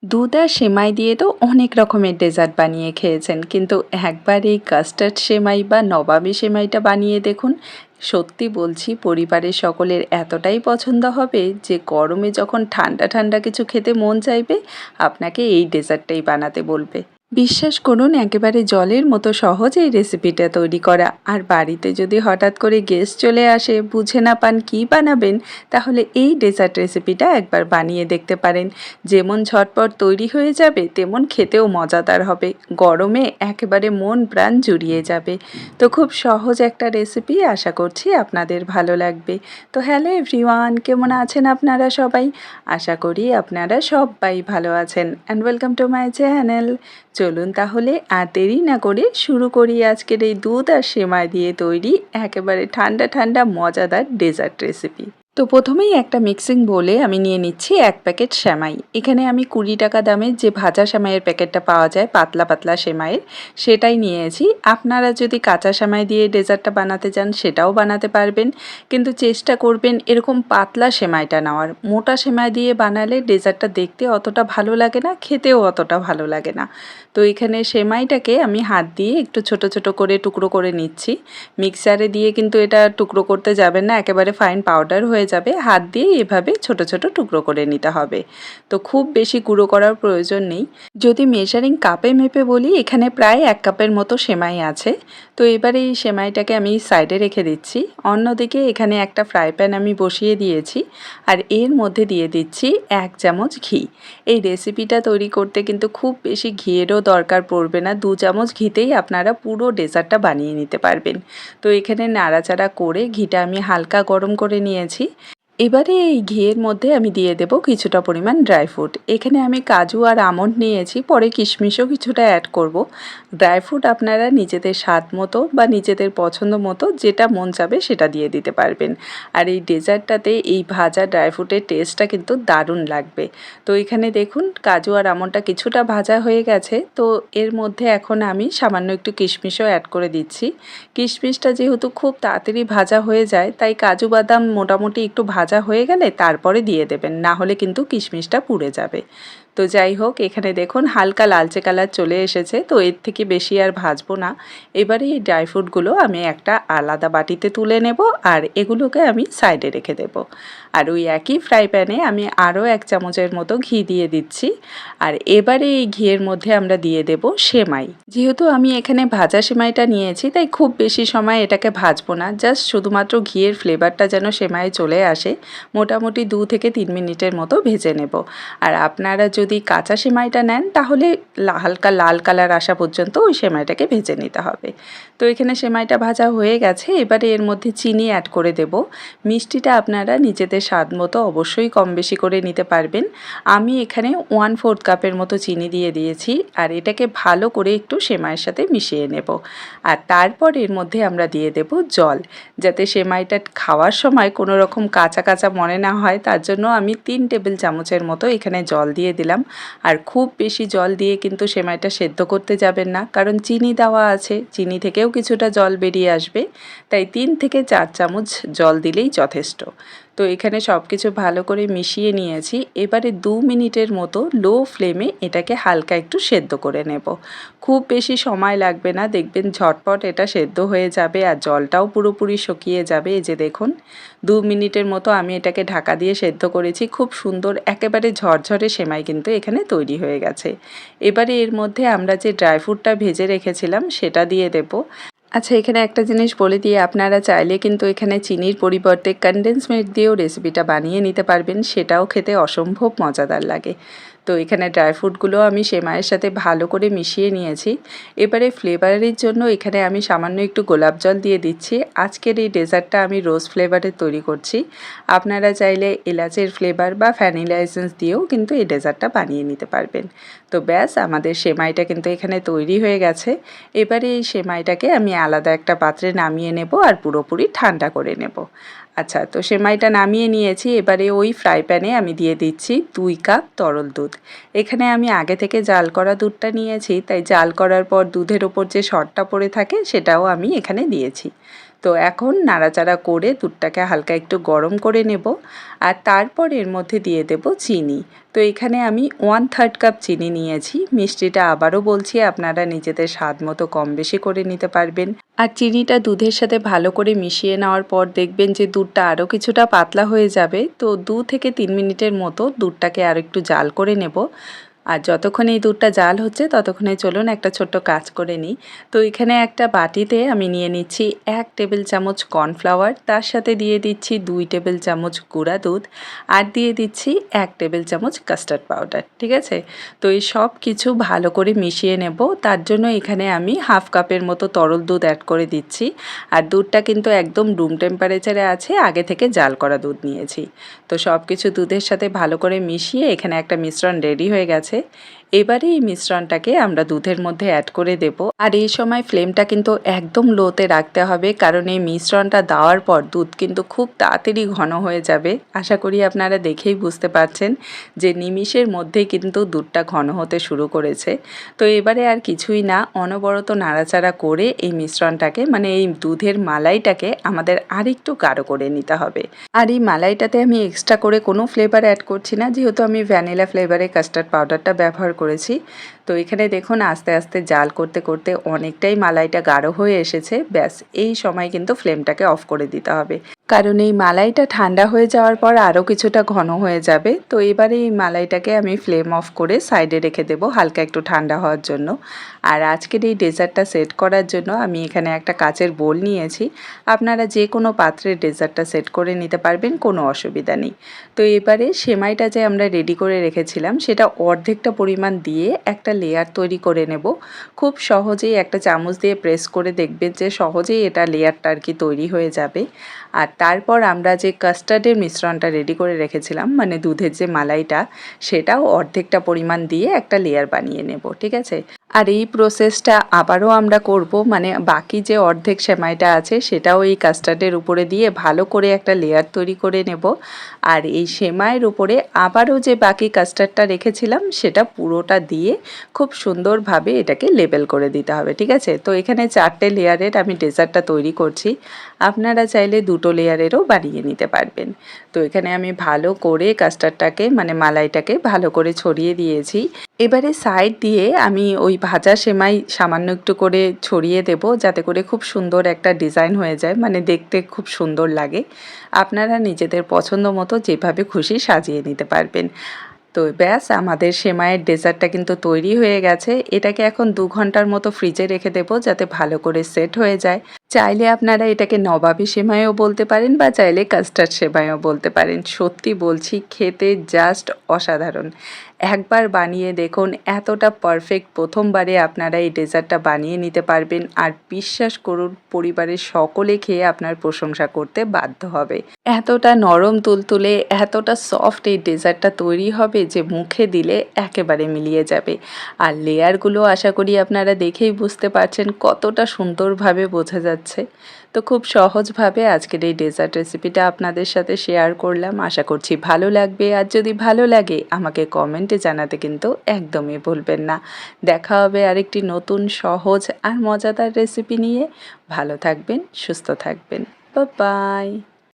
দুধ আর সেমাই দিয়ে তো অনেক রকমের ডেজার্ট বানিয়ে খেয়েছেন, কিন্তু একবার এই কাস্টার্ড সেমাই বা নবাবী সেমাইটা বানিয়ে দেখুন। সত্যি বলছি, পরিবারের সকলের এতটাই পছন্দ হবে যে গরমে যখন ঠান্ডা ঠান্ডা কিছু খেতে মন চাইবে, আপনাকে এই ডেজার্টটাই বানাতে বলবে। বিশ্বাস করুন, একেবারে জলের মতো সহজ এই রেসিপিটা তৈরি করা। আর বাড়িতে যদি হঠাৎ করে গেস্ট চলে আসে, বুঝে না পান কী বানাবেন, তাহলে এই ডেজার্ট রেসিপিটা একবার বানিয়ে দেখতে পারেন। যেমন ঝটপট তৈরি হয়ে যাবে, তেমন খেতেও মজাদার হবে। গরমে একেবারে মন প্রাণ জুড়িয়ে যাবে। তো খুব সহজ একটা রেসিপি, আশা করছি আপনাদের ভালো লাগবে। তো হ্যালো এভরিওয়ান, কেমন আছেন আপনারা সবাই? আশা করি আপনারা সবাই ভালো আছেন and welcome to my channel. চলুন তাহলে আর দেরি না করে শুরু করি আজকের এই দুধ আর সেমাই দিয়ে তৈরি একেবারে ঠান্ডা ঠান্ডা মজাদার ডেজার্ট রেসিপি। তো প্রথমেই একটা মিক্সিং বোলে আমি নিয়ে নিচ্ছি 1 প্যাকেট সেমাই। এখানে আমি 20 টাকা দামের যে ভাজা সেমাইয়ের প্যাকেটটা পাওয়া যায়, পাতলা পাতলা সেমাইয়ের, সেটাই নিয়েছি। আপনারা যদি কাঁচা সেমাই দিয়ে ডেজার্টটা বানাতে চান সেটাও বানাতে পারবেন, কিন্তু চেষ্টা করবেন এরকম পাতলা সেমাইটা নেওয়ার। মোটা সেমাই দিয়ে বানালে ডেজার্টটা দেখতে অতটা ভালো লাগে না, খেতেও অতটা ভালো লাগে না। তো এখানে সেমাইটাকে আমি হাত দিয়ে একটু ছোট ছোট করে টুকরো করে নিচ্ছি। মিক্সারে দিয়ে কিন্তু এটা টুকরো করতে যাবেন না, একেবারে ফাইন পাউডার হয়ে যাবে। হাত দিয়ে এভাবে ছোট ছোট টুকরো করে নিতে হবে। তো খুব বেশি গুঁড়ো করার প্রয়োজন নেই। যদি মেজারিং কাপে মেপে বলি, এখানে প্রায় 1 কাপের মতো সেমাই আছে। তো এবারে এই সেমাইটাকে আমি সাইডে রেখে দিচ্ছি। অন্যদিকে এখানে একটা ফ্রাই প্যান আমি বসিয়ে দিয়েছি, আর এর মধ্যে দিয়ে দিচ্ছি 1 চামচ ঘি। এই রেসিপিটা তৈরি করতে কিন্তু খুব বেশি ঘিয়েরও দরকার পড়বে না, 2 চামচ ঘিতেই আপনারা পুরো ডেজার্টটা বানিয়ে নিতে পারবেন। তো এখানে নাড়াচাড়া করে ঘিটা আমি হালকা গরম করে নিয়েছি। এবারে এই ঘিয়ের মধ্যে আমি দিয়ে দেব কিছুটা পরিমাণ ড্রাই ফ্রুট। এখানে আমি কাজু আর আমন্ড নিয়েছি, পরে কিশমিশও কিছুটা অ্যাড করব। ড্রাই ফ্রুট আপনারা নিজেদের স্বাদ মতো বা নিজেদের পছন্দ মতো যেটা মন চাবে সেটা দিয়ে দিতে পারবেন। আর এই ডেজার্টটাতে এই ভাজা ড্রাই ফ্রুটের টেস্টটা কিন্তু দারুণ লাগবে। তো এখানে দেখুন কাজু আর আমন্ডটা কিছুটা ভাজা হয়ে গেছে। তো এর মধ্যে এখন আমি সামান্য একটু কিশমিশও অ্যাড করে দিচ্ছি। কিশমিশটা যেহেতু খুব তাড়াতাড়ি ভাজা হয়ে যায়, তাই কাজু বাদাম মোটামুটি একটু ভাজা হয়ে গেলে তারপরে দিয়ে দেবেন, না হলে কিন্তু কিশমিশটা পুড়ে যাবে। তো যাই হোক, এখানে দেখুন হালকা লালচে কালার চলে এসেছে। তো এর থেকে বেশি আর ভাজবো না। এবারে এই ড্রাই ফ্রুটগুলো আমি একটা আলাদা বাটিতে তুলে নেব, আর এগুলোকে আমি সাইডে রেখে দেব। আর ওই একই ফ্রাই প্যানে আমি আরও 1 চামচের মতো ঘি দিয়ে দিচ্ছি। আর এবারে এই ঘিয়ের মধ্যে আমরা দিয়ে দেব সেমাই। যেহেতু আমি এখানে ভাজা সেমাইটা নিয়েছি, তাই খুব বেশি সময় এটাকে ভাজবো না। জাস্ট শুধুমাত্র ঘিয়ের ফ্লেভারটা যেন সেমাইয়ে চলে আসে, মোটামুটি 2 থেকে 3 মিনিটের মতো ভেজে নেব। আর আপনারা যদি কাঁচা সেমাইটা নেন, তাহলে হালকা লাল কালার আসা পর্যন্ত ওই সেমাইটাকে ভেজে নিতে হবে। তো এখানে সেমাইটা ভাজা হয়ে গেছে। এবারে এর মধ্যে চিনি অ্যাড করে দেব। মিষ্টিটা আপনারা নিজেদের স্বাদ মতো অবশ্যই কম বেশি করে নিতে পারবেন। আমি এখানে 1/4 কাপের মতো চিনি দিয়ে দিয়েছি, আর এটাকে ভালো করে একটু সেমাইয়ের সাথে মিশিয়ে নেব। আর তারপর এর মধ্যে আমরা দিয়ে দেব জল, যাতে সেমাইটা খাওয়ার সময় কোনো রকম কাঁচা কাঁচা মনে না হয়। তার জন্য আমি 3 টেবিল চামচের মতো এখানে জল দিয়ে দিলাম। আর খুব বেশি জল দিয়ে কিন্তু সেমাইটা সেদ্ধ করতে যাবেন না, কারণ চিনি দেওয়া আছে, চিনি থেকেও কিছুটা জল বেরিয়ে আসবে। তাই 3 থেকে 4 চামচ জল দিলেই যথেষ্ট। তো এখানে সব কিছু ভালো করে মিশিয়ে নিয়েছি। এবারে 2 মিনিটের মতো লো ফ্লেমে এটাকে হালকা একটু সেদ্ধ করে নেব। খুব বেশি সময় লাগবে না, দেখবেন ঝটপট এটা সেদ্ধ হয়ে যাবে আর জলটাও পুরোপুরি শুকিয়ে যাবে। এই যে দেখুন, 2 মিনিটের মতো আমি এটাকে ঢাকা দিয়ে সেদ্ধ করেছি। খুব সুন্দর একেবারে ঝরঝরে সেমাই কিন্তু এখানে তৈরি হয়ে গেছে। এবারে এর মধ্যে আমরা যে ড্রাই ফ্রুটটা ভেজে রেখেছিলাম সেটা দিয়ে দেব। আচ্ছা, এখানে একটা জিনিস বলে দিয়ে, আপনারা চাইলে কিন্তু এখানে চিনির পরিবর্তে কনডেন্স মিল্ক দিয়েও রেসিপিটা বানিয়ে নিতে পারবেন, সেটাও খেতে অসম্ভব মজাদার লাগে। তো এখানে ড্রাই ফ্রুটগুলো আমি সেমাইয়ের সাথে ভালো করে মিশিয়ে নিয়েছি। এবারে ফ্লেভারের জন্য এখানে আমি সামান্য একটু গোলাপ জল দিয়ে দিচ্ছি। আজকের এই ডেজার্টটা আমি রোজ ফ্লেভারের তৈরি করছি। আপনারা চাইলে এলাচের ফ্লেভার বা ভ্যানিলা এসেন্স দিয়েও কিন্তু এই ডেজার্টটা বানিয়ে নিতে পারবেন। তো ব্যাস, আমাদের সেমাইটা কিন্তু এখানে তৈরি হয়ে গেছে। এবারে এই সেমাইটাকে আমি আলাদা একটা পাত্রে নামিয়ে নেব আর পুরোপুরি ঠান্ডা করে নেব। আচ্ছা, তো সেমাইটা নামিয়ে নিয়েছি। এবারে ওই ফ্রাই প্যানে আমি দিয়ে দিচ্ছি 2 কাপ তরল দুধ। এখানে আমি আগে থেকে জাল করা দুধটা নিয়েছি, তাই জাল করার পর দুধের ওপর যে সরটা পড়ে থাকে সেটাও আমি এখানে দিয়েছি। তো এখন নাড়াচাড়া করে দুধটাকে হালকা একটু গরম করে নেব আর তারপর এর মধ্যে দিয়ে দেব চিনি। তো এখানে আমি 1/3 কাপ চিনি নিয়েছি। মিষ্টিটা আবারও বলছি আপনারা নিজেদের স্বাদ মতো কম বেশি করে নিতে পারবেন। আর চিনিটা দুধের সাথে ভালো করে মিশিয়ে নেওয়ার পর দেখবেন যে দুধটা আরও কিছুটা পাতলা হয়ে যাবে। তো 2 থেকে 3 মিনিটের মতো দুধটাকে আর একটু জাল করে নেব। আর যতক্ষণ এই দুধটা জাল হচ্ছে ততক্ষণে চলুন একটা ছোট্ট কাজ করে নিই। তো এখানে একটা বাটিতে আমি নিয়ে নিচ্ছি 1 টেবিল চামচ কর্নফ্লাওয়ার, তার সাথে দিয়ে দিচ্ছি 2 টেবিল চামচ গুঁড়া দুধ আর দিয়ে দিচ্ছি 1 টেবিল চামচ কাস্টার্ড পাউডার। ঠিক আছে? তো এই সব কিছু ভালো করে মিশিয়ে নেব। তার জন্য এখানে আমি হাফ কাপের মতো তরল দুধ অ্যাড করে দিচ্ছি। আর দুধটা কিন্তু একদম রুম টেম্পারেচারে আছে, আগে থেকে জাল করা দুধ নিয়েছি। তো সব কিছু দুধের সাথে ভালো করে মিশিয়ে এখানে একটা মিশ্রণ রেডি হয়ে গেছে। এবারে এই মিশ্রণটাকে আমরা দুধের মধ্যে অ্যাড করে দেব। আর এই সময় ফ্লেমটা কিন্তু একদম লোতে রাখতে হবে, কারণ এই মিশ্রণটা দেওয়ার পর দুধ কিন্তু খুব তাড়াতাড়ি ঘন হয়ে যাবে। আশা করি আপনারা দেখেই বুঝতে পারছেন যে নিমিষের মধ্যেই কিন্তু দুধটা ঘন হতে শুরু করেছে। তো এবারে আর কিছুই না, অনবরত নাড়াচাড়া করে এই মিশ্রণটাকে মানে এই দুধের মালাইটাকে আমাদের আরেকটু গাঢ় করে নিতে হবে। আর এই মালাইটাতে আমি এক্সট্রা করে কোনো ফ্লেভার অ্যাড করছি না, যেহেতু আমি ভ্যানিলা ফ্লেভারে কাস্টার্ড পাউডারটা ব্যবহার করেছি। তো এখানে দেখুন আস্তে আস্তে জাল করতে করতে অনেকটাই মালাইটা গাঢ় হয়ে এসেছে। ব্যাস এই সময় কিন্তু ফ্লেমটাকে অফ করে দিতে হবে, কারণ এই মালাইটা ঠান্ডা হয়ে যাওয়ার পর আরও কিছুটা ঘন হয়ে যাবে। তো এবারে এই মালাইটাকে আমি ফ্লেম অফ করে সাইডে রেখে দেবো হালকা একটু ঠান্ডা হওয়ার জন্য। আর আজকের এই ডেজার্টটা সেট করার জন্য আমি এখানে একটা কাচের বোল নিয়েছি। আপনারা যে কোনো পাত্রে ডেজার্টটা সেট করে নিতে পারবেন, কোনো অসুবিধা নেই। তো এবারে সেমাইটা যে আমরা রেডি করে রেখেছিলাম সেটা অর্ধেকটা পরিমাণ দিয়ে একটা লেয়ার তৈরি করে নেব। খুব সহজেই একটা চামচ দিয়ে প্রেস করে দেখবেন যে সহজেই এটা লেয়ারটা আর কি তৈরি হয়ে যাবে। আর তারপর আমরা যে কাস্টার্ডের মিশ্রণটা রেডি করে রেখেছিলাম মানে দুধের যে মালাইটা, সেটাও অর্ধেকটা পরিমাণ দিয়ে একটা লেয়ার বানিয়ে নেব। ঠিক আছে? আর এই প্রসেসটা আবারও আমরা করব, মানে বাকি যে অর্ধেক সেমাইটা আছে সেটাও এই কাস্টার্ডের উপরে দিয়ে ভালো করে একটা লেয়ার তৈরি করে নেব। আর এই সেমাইয়ের উপরে আবারও যে বাকি কাস্টার্ডটা রেখেছিলাম সেটা পুরোটা দিয়ে খুব সুন্দরভাবে এটাকে লেবেল করে দিতে হবে। ঠিক আছে? তো এখানে 4টে লেয়ারের আমি ডেজার্টটা তৈরি করছি। আপনারা চাইলে 2টো লেয়ারেরও বানিয়ে নিতে পারবেন। তো এখানে আমি ভালো করে কাস্টার্ডটাকে মানে মালাইটাকে ভালো করে ছড়িয়ে দিয়েছি। এবারে সাইড দিয়ে আমি ওই ভাজা সেমাই সামান্য একটু করে ছড়িয়ে দেব, যাতে করে খুব সুন্দর একটা ডিজাইন হয়ে যায়, মানে দেখতে খুব সুন্দর লাগে। আপনারা নিজেদের পছন্দ মতো যেভাবে খুশি সাজিয়ে নিতে পারবেন। তো ব্যাস আমাদের সেমাইয়ের ডেজার্টটা কিন্তু তৈরি হয়ে গেছে। এটাকে এখন 2 ঘন্টার মতো ফ্রিজে রেখে দেবো যাতে ভালো করে সেট হয়ে যায়। চাইলে আপনারা এটাকে নবাবী সেমাইও বলতে পারেন বা চাইলে কাস্টার্ড সেমাইও বলতে পারেন। সত্যি বলছি খেতে জাস্ট অসাধারণ। একবার বানিয়ে দেখুন, এতটা পারফেক্ট প্রথমবারে আপনারা এই ডেজার্টটা বানিয়ে নিতে পারবেন। আর বিশ্বাস করুন পরিবারের সকলে খেয়ে আপনার প্রশংসা করতে বাধ্য হবে। এতটা নরম তুলতুলে এতটা সফট এই ডেজার্টটা তৈরি হবে যে মুখে দিলে একেবারে মিলিয়ে যাবে। আর লেয়ারগুলো আশা করি আপনারা দেখেই বুঝতে পারছেন কতটা সুন্দরভাবে বোঝা যাচ্ছে। তো খুব সহজভাবে আজকের এই ডেজার্ট রেসিপিটা আপনাদের সাথে শেয়ার করলাম। আশা করছি ভালো লাগবে। আর যদি ভালো লাগে আমাকে কমেন্টে জানাতে কিন্তু একদমই ভুলবেন না। দেখা হবে আরেকটি নতুন সহজ আর মজাদার রেসিপি নিয়ে। ভালো থাকবেন, সুস্থ থাকবেন। Bye bye.